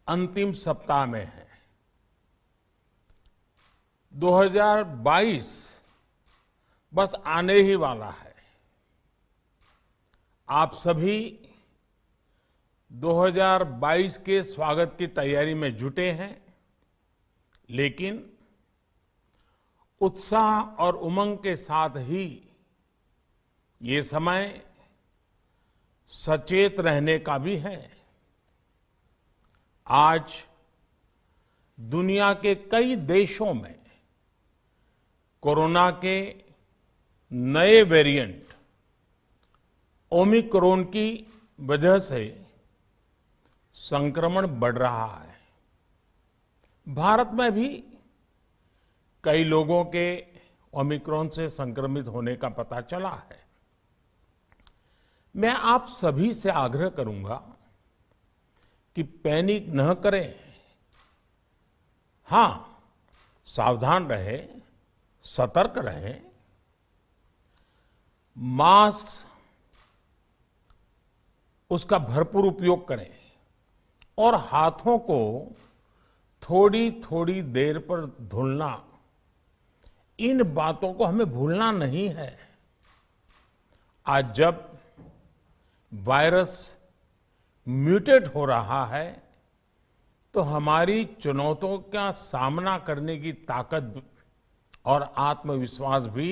अंतिम सप्ताह में है। 2022 बस आने ही वाला है। आप सभी 2022 के स्वागत की तैयारी में जुटे हैं, लेकिन उत्साह और उमंग के साथ ही ये समय सचेत रहने का भी है। आज दुनिया के कई देशों में कोरोना के नए वेरिएंट ओमिक्रॉन की वजह से संक्रमण बढ़ रहा है। भारत में भी कई लोगों के ओमिक्रॉन से संक्रमित होने का पता चला है। मैं आप सभी से आग्रह करूंगा कि पैनिक न करें। हां, सावधान रहें, सतर्क रहें, मास्क उसका भरपूर उपयोग करें और हाथों को थोड़ी थोड़ी देर पर धुलना, इन बातों को हमें भूलना नहीं है। आज जब वायरस म्यूटेट हो रहा है तो हमारी चुनौतियों का सामना करने की ताकत और आत्मविश्वास भी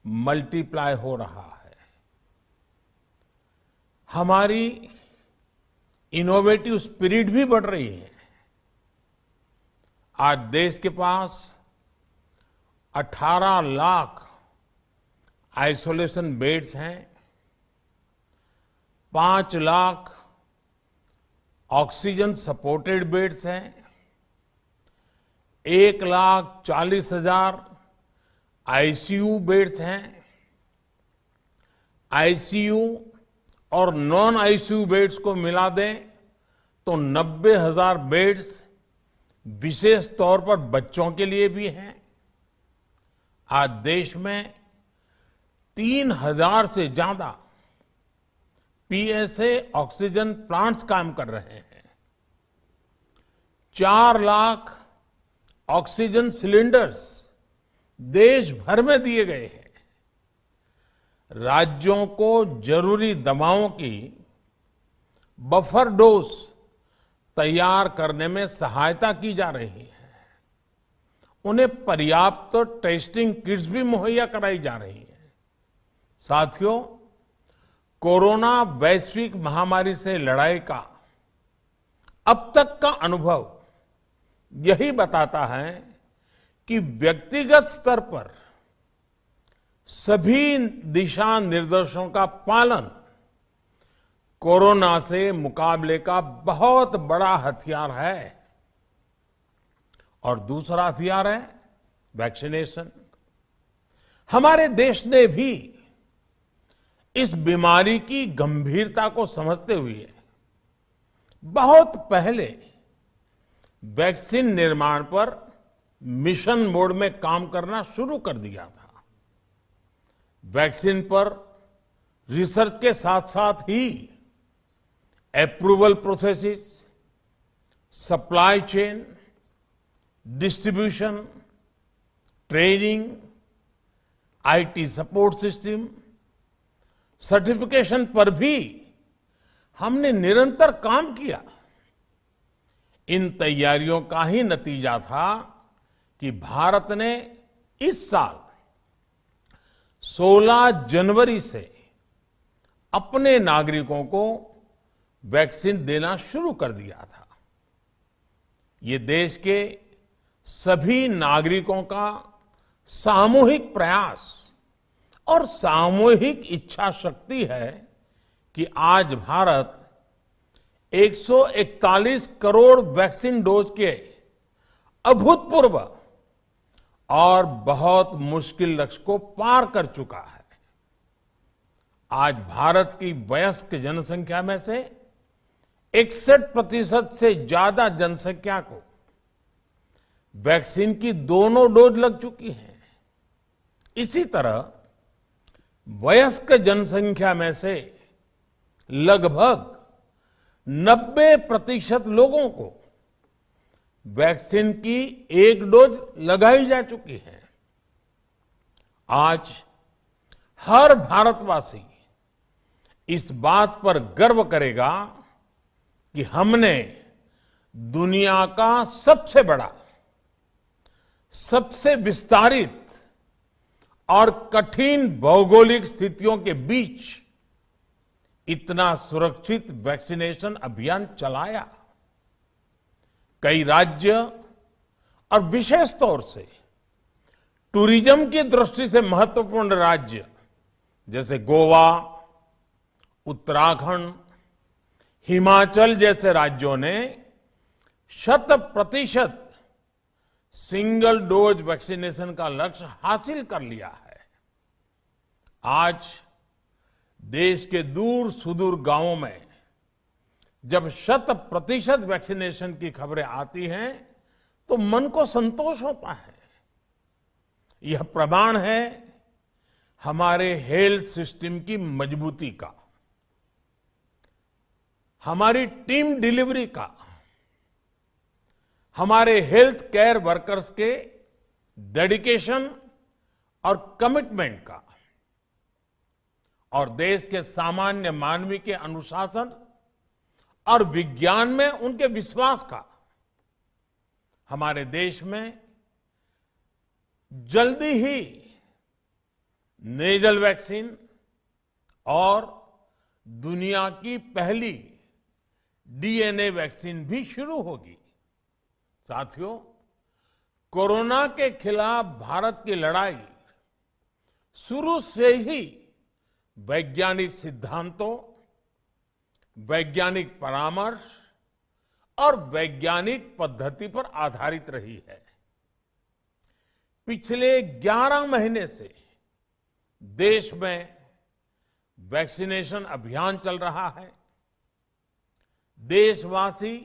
मल्टीप्लाई हो रहा है। हमारी इनोवेटिव स्पिरिट भी बढ़ रही है। आज देश के पास 18 लाख आइसोलेशन बेड्स हैं, 5 लाख ऑक्सीजन सपोर्टेड बेड्स हैं, 1,40,000 आईसीयू बेड्स हैं। आईसीयू और नॉन आईसीयू बेड्स को मिला दें तो 90,000 बेड्स विशेष तौर पर बच्चों के लिए भी हैं। आज देश में 3,000 से ज्यादा पीएसए ऑक्सीजन प्लांट्स काम कर रहे हैं। 4 लाख ऑक्सीजन सिलेंडर्स देश भर में दिए गए हैं। राज्यों को जरूरी दवाओं की बफर डोज तैयार करने में सहायता की जा रही है। उन्हें पर्याप्त टेस्टिंग किट्स भी मुहैया कराई जा रही है। साथियों, कोरोना वैश्विक महामारी से लड़ाई का अब तक का अनुभव यही बताता है कि व्यक्तिगत स्तर पर सभी दिशा निर्देशों का पालन कोरोना से मुकाबले का बहुत बड़ा हथियार है। और दूसरा हथियार है वैक्सीनेशन। हमारे देश ने भी इस बीमारी की गंभीरता को समझते हुए बहुत पहले वैक्सीन निर्माण पर मिशन मोड में काम करना शुरू कर दिया था। वैक्सीन पर रिसर्च के साथ साथ ही approval processes, supply chain, distribution, training, IT support system, certification पर भी हमने निरंतर काम किया। इन तैयारियों का ही नतीजा था कि भारत ने इस साल 16 जनवरी से अपने नागरिकों को वैक्सीन देना शुरू कर दिया था। ये देश के सभी नागरिकों का सामूहिक प्रयास और सामूहिक इच्छा शक्ति है कि आज भारत 141 करोड़ वैक्सीन डोज के अभूतपूर्व और बहुत मुश्किल लक्ष्य को पार कर चुका है। आज भारत की वयस्क जनसंख्या में से 61% से ज्यादा जनसंख्या को वैक्सीन की दोनों डोज लग चुकी है। इसी तरह वयस्क जनसंख्या में से लगभग 90% लोगों को वैक्सीन की एक डोज लगाई जा चुकी है। आज हर भारतवासी इस बात पर गर्व करेगा कि हमने दुनिया का सबसे बड़ा, सबसे विस्तारित और कठिन भौगोलिक स्थितियों के बीच इतना सुरक्षित वैक्सीनेशन अभियान चलाया। कई राज्य और विशेष तौर से टूरिज्म की दृष्टि से महत्वपूर्ण राज्य जैसे गोवा, उत्तराखंड, हिमाचल जैसे राज्यों ने 100% सिंगल डोज वैक्सीनेशन का लक्ष्य हासिल कर लिया है। आज देश के दूर सुदूर गांवों में जब 100% वैक्सीनेशन की खबरें आती हैं तो मन को संतोष होता है। यह प्रमाण है हमारे हेल्थ सिस्टम की मजबूती का, हमारी टीम डिलीवरी का, हमारे हेल्थ केयर वर्कर्स के डेडिकेशन और कमिटमेंट का, और देश के सामान्य मानवी के अनुशासन और विज्ञान में उनके विश्वास का। हमारे देश में जल्दी ही नेजल वैक्सीन और दुनिया की पहली डीएनए वैक्सीन भी शुरू होगी। साथियों, कोरोना के खिलाफ भारत की लड़ाई शुरू से ही वैज्ञानिक सिद्धांतों, वैज्ञानिक परामर्श और वैज्ञानिक पद्धति पर आधारित रही है। पिछले 11 महीने से देश में वैक्सीनेशन अभियान चल रहा है। देशवासी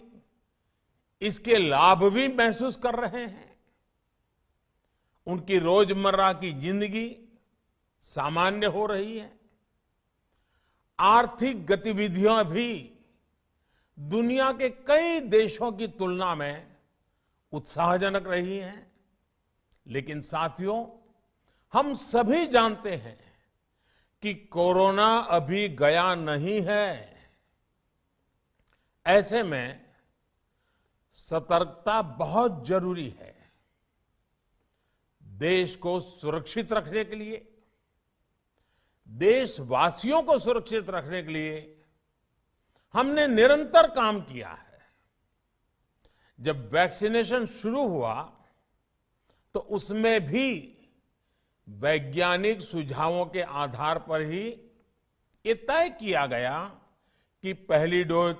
इसके लाभ भी महसूस कर रहे हैं। उनकी रोजमर्रा की जिंदगी सामान्य हो रही है। आर्थिक गतिविधियां भी दुनिया के कई देशों की तुलना में उत्साहजनक रही हैं। लेकिन साथियों, हम सभी जानते हैं कि कोरोना अभी गया नहीं है। ऐसे में सतर्कता बहुत जरूरी है। देश को सुरक्षित रखने के लिए, देशवासियों को सुरक्षित रखने के लिए हमने निरंतर काम किया है। जब वैक्सीनेशन शुरू हुआ तो उसमें भी वैज्ञानिक सुझावों के आधार पर ही ये तय किया गया कि पहली डोज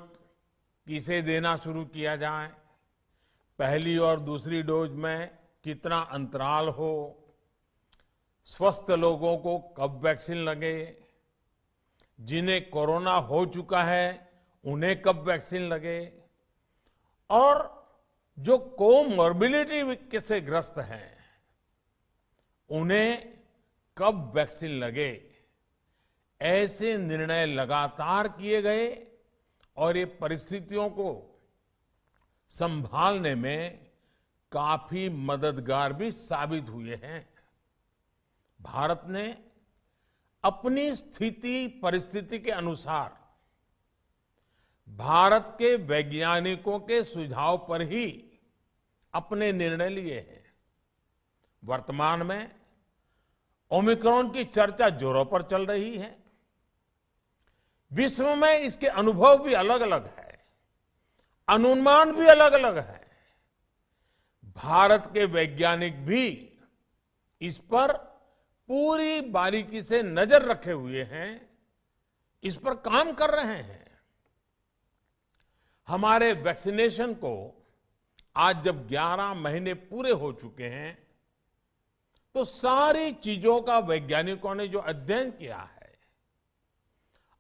किसे देना शुरू किया जाए, पहली और दूसरी डोज में कितना अंतराल हो, स्वस्थ लोगों को कब वैक्सीन लगे, जिन्हें कोरोना हो चुका है उन्हें कब वैक्सीन लगे, और जो कोमॉर्बिडिटी से ग्रस्त हैं उन्हें कब वैक्सीन लगे। ऐसे निर्णय लगातार किए गए और ये परिस्थितियों को संभालने में काफी मददगार भी साबित हुए हैं। भारत ने अपनी स्थिति परिस्थिति के अनुसार भारत के वैज्ञानिकों के सुझाव पर ही अपने निर्णय लिए हैं। वर्तमान में ओमिक्रॉन की चर्चा जोरों पर चल रही है। विश्व में इसके अनुभव भी अलग अलग है, अनुमान भी अलग अलग है। भारत के वैज्ञानिक भी इस पर पूरी बारीकी से नजर रखे हुए हैं, इस पर काम कर रहे हैं। हमारे वैक्सीनेशन को आज जब 11 महीने पूरे हो चुके हैं तो सारी चीजों का वैज्ञानिकों ने जो अध्ययन किया है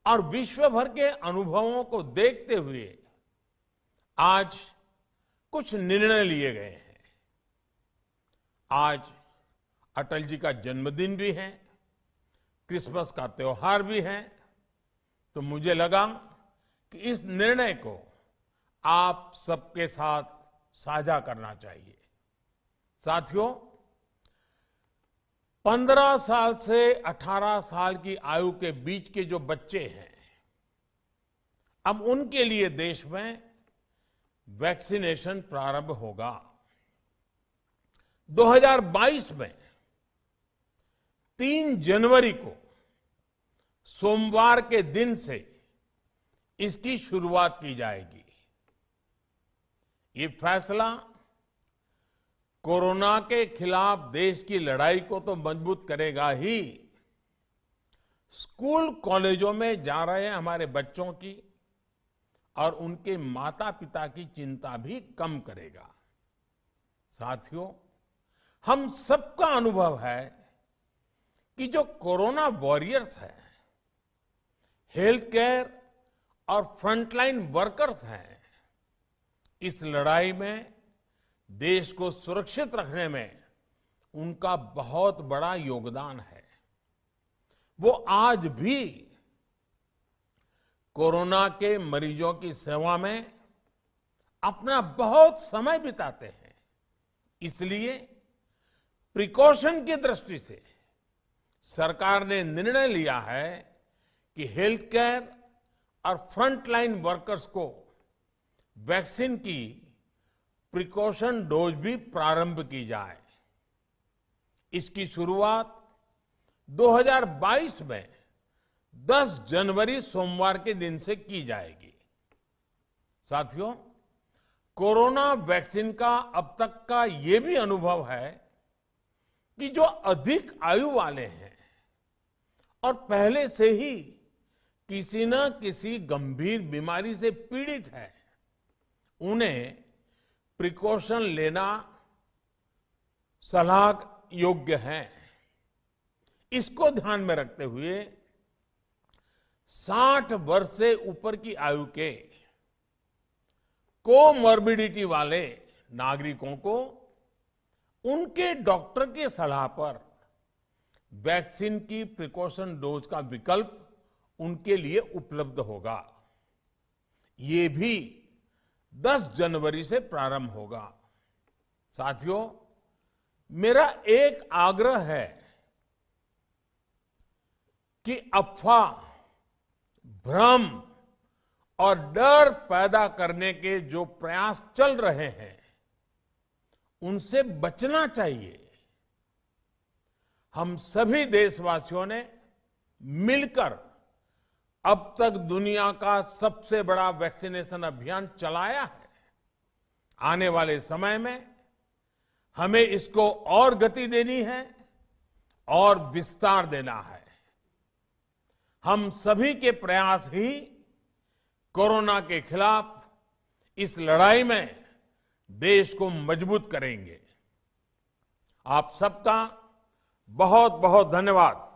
और विश्व भर के अनुभवों को देखते हुए आज कुछ निर्णय लिए गए हैं। आज अटल जी का जन्मदिन भी है, क्रिसमस का त्योहार भी है, तो मुझे लगा कि इस निर्णय को आप सबके साथ साझा करना चाहिए। साथियों, 15 साल से 18 साल की आयु के बीच के जो बच्चे हैं, अब उनके लिए देश में वैक्सीनेशन प्रारंभ होगा। 2022 में 3 जनवरी को सोमवार के दिन से इसकी शुरुआत की जाएगी। ये फैसला कोरोना के खिलाफ देश की लड़ाई को तो मजबूत करेगा ही, स्कूल कॉलेजों में जा रहे हमारे बच्चों की और उनके माता पिता की चिंता भी कम करेगा। साथियों, हम सबका अनुभव है कि जो कोरोना वॉरियर्स हैं, हेल्थ केयर और फ्रंटलाइन वर्कर्स हैं, इस लड़ाई में देश को सुरक्षित रखने में उनका बहुत बड़ा योगदान है। वो आज भी कोरोना के मरीजों की सेवा में अपना बहुत समय बिताते हैं। इसलिए प्रिकॉशन की दृष्टि से सरकार ने निर्णय लिया है कि हेल्थ केयर और फ्रंटलाइन वर्कर्स को वैक्सीन की प्रिकॉशन डोज भी प्रारंभ की जाए। इसकी शुरुआत 2022 में 10 जनवरी सोमवार के दिन से की जाएगी। साथियों, कोरोना वैक्सीन का अब तक का ये भी अनुभव है कि जो अधिक आयु वाले हैं और पहले से ही किसी न किसी गंभीर बीमारी से पीड़ित है, उन्हें प्रिकॉशन लेना सलाह योग्य है। इसको ध्यान में रखते हुए 60 वर्ष से ऊपर की आयु के कोमॉर्बिडिटी वाले नागरिकों को उनके डॉक्टर की सलाह पर वैक्सीन की प्रिकॉशन डोज का विकल्प उनके लिए उपलब्ध होगा। ये भी 10 जनवरी से प्रारंभ होगा। साथियों, मेरा एक आग्रह है कि अफवाह, भ्रम और डर पैदा करने के जो प्रयास चल रहे हैं, उनसे बचना चाहिए। हम सभी देशवासियों ने मिलकर अब तक दुनिया का सबसे बड़ा वैक्सीनेशन अभियान चलाया है। आने वाले समय में हमें इसको और गति देनी है और विस्तार देना है। हम सभी के प्रयास ही कोरोना के खिलाफ इस लड़ाई में देश को मजबूत करेंगे। आप सबका बहुत बहुत धन्यवाद।